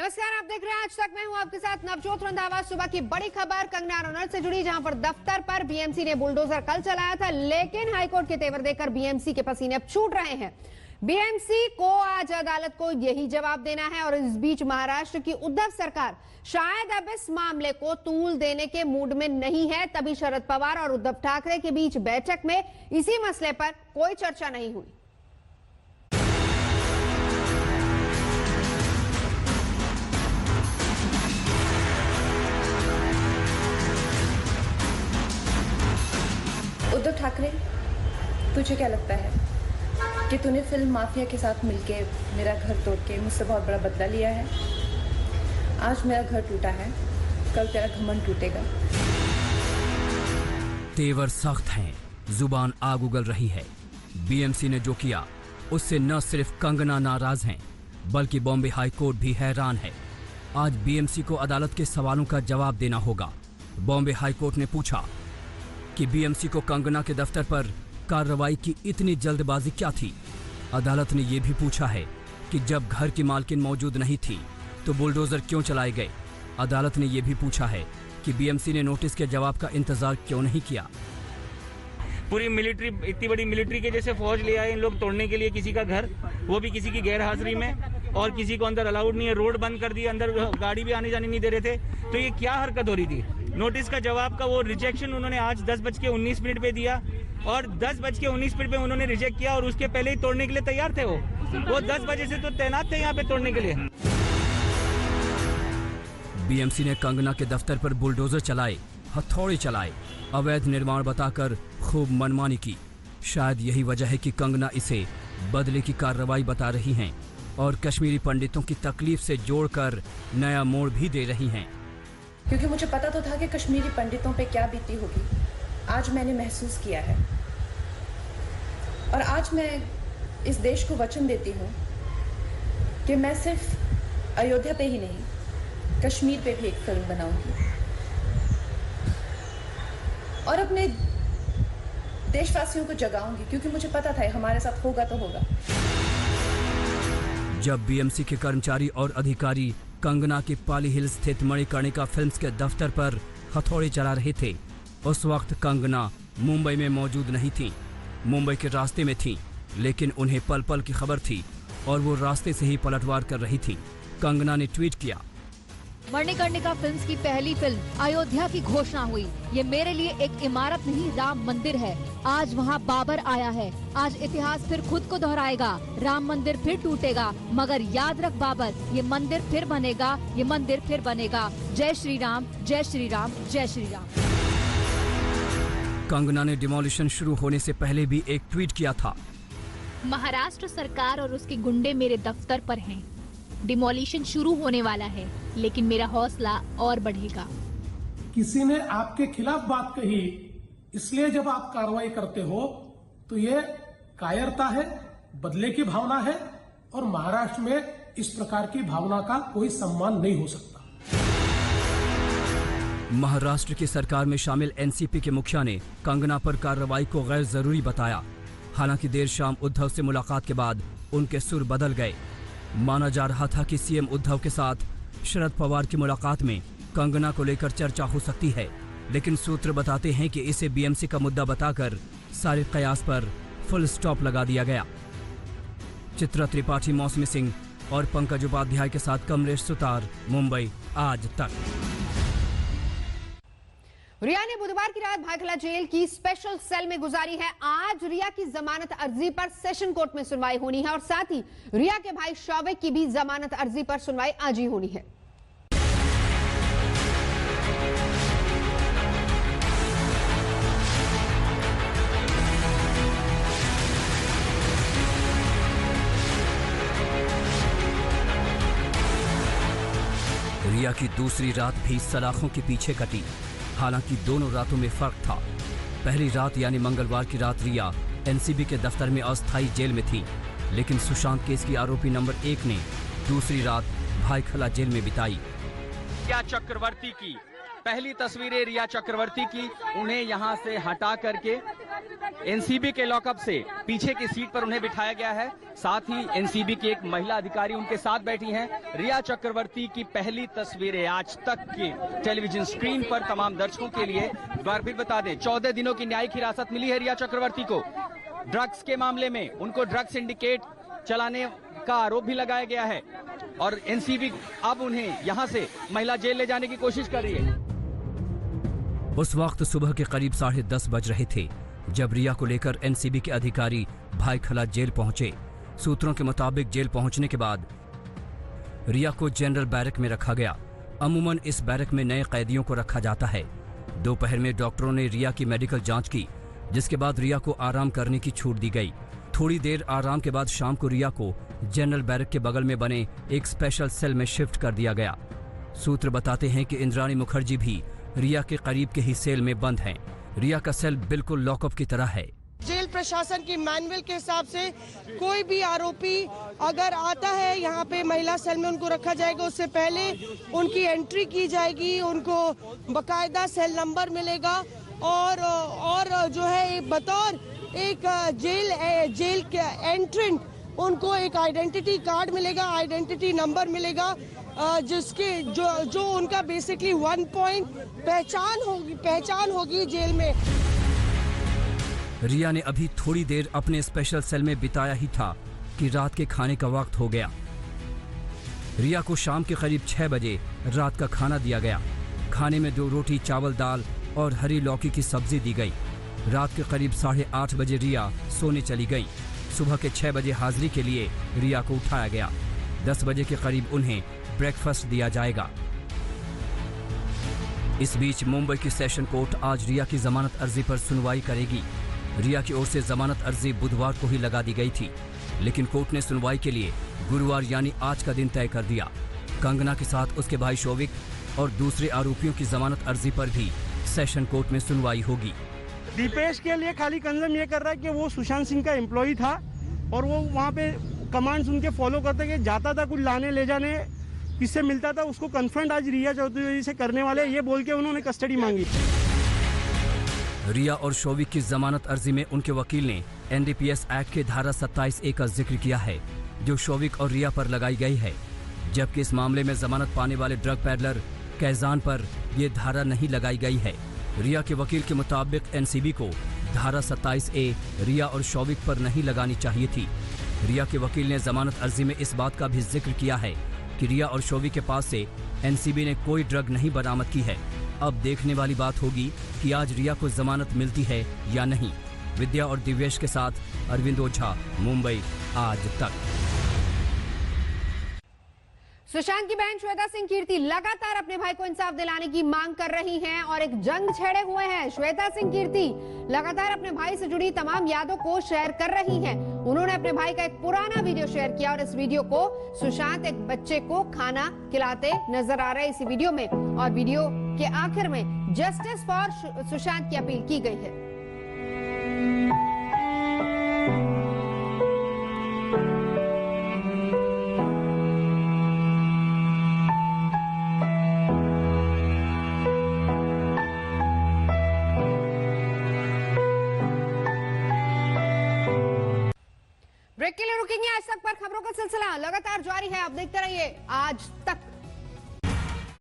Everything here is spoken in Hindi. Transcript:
नमस्कार, आप देख रहे हैं आज तक। मैं हूं आपके साथ नवजोत रंधावा। सुबह की बड़ी खबर कंगना रनौत से जुड़ी, जहां पर दफ्तर पर बीएमसी ने बुलडोजर कल चलाया था, लेकिन हाईकोर्ट के तेवर देकर बीएमसी के पसीने अब छूट रहे हैं। बीएमसी को आज अदालत को यही जवाब देना है और इस बीच महाराष्ट्र की उद्धव सरकार शायद अब इस मामले को तूल देने के मूड में नहीं है। तभी शरद पवार और उद्धव ठाकरे के बीच बैठक में इसी मसले पर कोई चर्चा नहीं हुई। उद्धव ठाकरे, तुझे क्या लगता है कि तूने फिल्म माफिया के साथ मिलके मेरा घर तोड़ के मुझसे बहुत बड़ा बदला लिया है? आज मेरा घर टूटा है, कल तेरा घमंड टूटेगा। तेवर सख्त हैं, जुबान आग उगल रही है। बीएमसी ने जो किया उससे न सिर्फ कंगना नाराज हैं, बल्कि बॉम्बे हाई कोर्ट भी हैरान है। आज बीएमसी को अदालत के सवालों का जवाब देना होगा। बॉम्बे हाई कोर्ट ने पूछा कि बीएमसी को कंगना के दफ्तर पर कार्रवाई की इतनी जल्दबाजी क्या थी। अदालत ने यह भी पूछा है कि जब घर की मालकिन मौजूद नहीं थी तो बुलडोजर क्यों चलाए गए। अदालत ने यह भी पूछा है कि बीएमसी ने नोटिस के जवाब का इंतजार क्यों नहीं किया। पूरी मिलिट्री, इतनी बड़ी मिलिट्री के जैसे फौज ले आए इन लोग तोड़ने के लिए किसी का घर, वो भी किसी की गैर हाजिरी में, और किसी को अंदर अलाउड नहीं है। रोड बंद कर दी, अंदर गाड़ी भी आने जाने नहीं दे रहे थे। तो ये क्या हरकत हो रही थी? नोटिस का जवाब का वो रिजेक्शन उन्होंने आज 10:19 पे दिया और 10:19 पे उन्होंने रिजेक्ट किया, और उसके पहले ही तोड़ने के लिए तैयार थे। वो 10 बजे से तो तैनात थे यहाँ पे तोड़ने के लिए। बीएमसी ने कंगना के दफ्तर पर बुलडोजर चलाए, हथौड़े चलाए, अवैध निर्माण बताकर खूब मनमानी की। शायद यही वजह है कि कंगना इसे बदले की कार्रवाई बता रही हैं और कश्मीरी पंडितों की तकलीफ से जोड़कर नया मोड़ भी दे रही हैं। क्योंकि मुझे पता तो था कि कश्मीरी पंडितों पे क्या बीती होगी। आज मैंने महसूस किया है, और आज मैं इस देश को वचन देती हूँ कि मैं सिर्फ अयोध्या पे ही नहीं, कश्मीर पे भी एक फिल्म बनाऊंगी और अपने देशवासियों को जगाऊंगी, क्योंकि मुझे पता था हमारे साथ होगा तो होगा। जब बीएमसी के कर्मचारी और अधिकारी कंगना के पाली हिल स्थित मणिकर्णिका फिल्म्स के दफ्तर पर हथौड़े चला रहे थे, उस वक्त कंगना मुंबई में मौजूद नहीं थी, मुंबई के रास्ते में थी। लेकिन उन्हें पल पल की खबर थी और वो रास्ते से ही पलटवार कर रही थी। कंगना ने ट्वीट किया, मणिकर्णिका फिल्म्स की पहली फिल्म अयोध्या की घोषणा हुई। ये मेरे लिए एक इमारत नहीं, राम मंदिर है। आज वहाँ बाबर आया है। आज इतिहास फिर खुद को दोहराएगा। राम मंदिर फिर टूटेगा, मगर याद रख बाबर, ये मंदिर फिर बनेगा, ये मंदिर फिर बनेगा। जय श्री राम, जय श्री राम, जय श्री राम। कंगना ने डिमोलिशन शुरू होने से पहले भी एक ट्वीट किया था, महाराष्ट्र सरकार और उसके गुंडे मेरे दफ्तर पर हैं। डिमोलिशन शुरू होने वाला है, लेकिन मेरा हौसला और बढ़ेगा। किसी ने आपके खिलाफ बात कही, इसलिए जब आप कार्रवाई करते हो तो ये कायरता है, बदले की भावना है, और महाराष्ट्र में इस प्रकार की भावना का कोई सम्मान नहीं हो सकता। महाराष्ट्र की सरकार में शामिल एनसीपी के मुखिया ने कंगना पर कार्रवाई को गैर जरूरी बताया। हालांकि देर शाम उद्धव से मुलाकात के बाद उनके सुर बदल गए। माना जा रहा था कि सीएम उद्धव के साथ शरद पवार की मुलाकात में कंगना को लेकर चर्चा हो सकती है, लेकिन सूत्र बताते हैं कि इसे बीएमसी का मुद्दा बताकर सारे कयास पर फुल स्टॉप लगा दिया गया। चित्रा त्रिपाठी, मौसमी सिंह और पंकज उपाध्याय के साथ कमलेश सुतार, मुंबई आज तक। रिया ने बुधवार की रात भायखला जेल की स्पेशल सेल में गुजारी है। आज रिया की जमानत अर्जी पर सेशन कोर्ट में सुनवाई होनी है और साथ ही रिया के भाई शौविक की भी जमानत अर्जी पर सुनवाई आज ही होनी है। रिया की दूसरी रात भी सलाखों के पीछे कटी। हालांकि दोनों रातों में फर्क था। पहली रात यानी मंगलवार की रात रिया एनसीबी के दफ्तर में अस्थायी जेल में थी, लेकिन सुशांत केस की आरोपी नंबर 1 ने दूसरी रात भायखला जेल में बिताई। रिया चक्रवर्ती की पहली तस्वीरें, रिया चक्रवर्ती की, उन्हें यहां से हटा करके एनसीबी के लॉकअप से पीछे की सीट पर उन्हें बिठाया गया है। साथ ही एनसीबी की एक महिला अधिकारी उनके साथ बैठी हैं। रिया चक्रवर्ती की पहली तस्वीरें आज तक की टेलीविजन स्क्रीन पर तमाम दर्शकों के लिए। एक बार फिर बता दें, 14 दिनों की न्यायिक हिरासत मिली है रिया चक्रवर्ती को। ड्रग्स के मामले में उनको ड्रग्स सिंडिकेट चलाने का आरोप भी लगाया गया है और एनसीबी अब उन्हें यहां से महिला जेल ले जाने की कोशिश कर रही है। उस वक्त सुबह के करीब 10:30 बज रहे थे जब रिया को लेकर एनसीबी के अधिकारी भाईखला जेल पहुंचे। सूत्रों के मुताबिक जेल पहुंचने के बाद रिया को जनरल बैरक में रखा गया। अमूमन इस बैरक में नए कैदियों को रखा जाता है। दोपहर में डॉक्टरों ने रिया की मेडिकल जांच की, जिसके बाद रिया को आराम करने की छूट दी गई। थोड़ी देर आराम के बाद शाम को रिया को जनरल बैरक के बगल में बने एक स्पेशल सेल में शिफ्ट कर दिया गया। सूत्र बताते हैं कि इंद्राणी मुखर्जी भी रिया के करीब के ही सेल में बंद हैं। रिया का सेल बिल्कुल लॉकअप की तरह है। जेल प्रशासन की मैनुअल के हिसाब से कोई भी आरोपी अगर आता है यहाँ पे महिला सेल में उनको रखा जाएगा। उससे पहले उनकी एंट्री की जाएगी, उनको बकायदा सेल नंबर मिलेगा और जो है बतौर एक जेल के एंट्रेंट उनको एक आइडेंटिटी कार्ड मिलेगा, आइडेंटिटी नंबर मिलेगा, जिसके जो उनका बेसिकली 1 पॉइंट पहचान होगी जेल में। रिया ने अभी थोड़ी देर अपने स्पेशल सेल में बिताया ही था कि रात के खाने का वक्त हो गया। रिया को शाम के करीब 6 बजे रात का खाना दिया गया। खाने में 2 रोटी, चावल, दाल और हरी लौकी की सब्जी दी गई। रात के करीब 8:30 बजे रिया सोने चली गई। सुबह के 6 बजे हाजिरी के लिए रिया को उठाया गया। 10 बजे के करीब उन्हें ब्रेकफास्ट दिया जाएगा। इस बीच मुंबई की सेशन कोर्ट आज रिया की जमानत अर्जी पर सुनवाई करेगी। रिया की ओर से जमानत अर्जी बुधवार को ही लगा दी गई थी, लेकिन कोर्ट ने सुनवाई के लिए गुरुवार यानी आज का दिन तय कर दिया। कंगना के साथ उसके भाई शोविक और दूसरे आरोपियों की जमानत अर्जी पर भी सेशन कोर्ट में सुनवाई होगी। दीपेश के लिए खाली कंसर्न ये कर रहा है कि वो सुशांत सिंह का एम्प्लॉय था और वो वहाँ पे कमांड्स उनके फॉलो करते कि जाता था कुछ लाने ले जाने, किससे मिलता था उसको कन्फ्रंट आज रिया चौधरी से करने वाले, ये बोल के उन्होंने कस्टडी मांगी। रिया और शोविक की जमानत अर्जी में उनके वकील ने एनडीपीएस एक्ट के धारा 27A का जिक्र किया है, जो शोविक और रिया पर लगाई गई है, जबकि इस मामले में जमानत पाने वाले ड्रग पैडलर कैजान पर यह धारा नहीं लगाई गई है। रिया के वकील के मुताबिक एनसीबी को धारा 27A रिया और शोविक पर नहीं लगानी चाहिए थी। रिया के वकील ने जमानत अर्जी में इस बात का भी जिक्र किया है कि रिया और शोविक के पास से एनसीबी ने कोई ड्रग नहीं बरामद की है। अब देखने वाली बात होगी कि आज रिया को जमानत मिलती है या नहीं। विद्या और दिव्येश के साथ अरविंद ओझा, मुंबई आज तक। सुशांत की बहन श्वेता सिंह कीर्ति लगातार अपने भाई को इंसाफ दिलाने की मांग कर रही हैं और एक जंग छेड़े हुए हैं। श्वेता सिंह कीर्ति लगातार अपने भाई से जुड़ी तमाम यादों को शेयर कर रही हैं। उन्होंने अपने भाई का एक पुराना वीडियो शेयर किया और इस वीडियो को सुशांत एक बच्चे को खाना खिलाते नजर आ रहे इसी वीडियो में, और वीडियो के आखिर में जस्टिस फॉर सुशांत की अपील की गई है। ब्रेक के लिए रुकेंगे। आज तक पर खबरों का सिलसिला लगातार जारी है। आप देखते रहिए आज तक।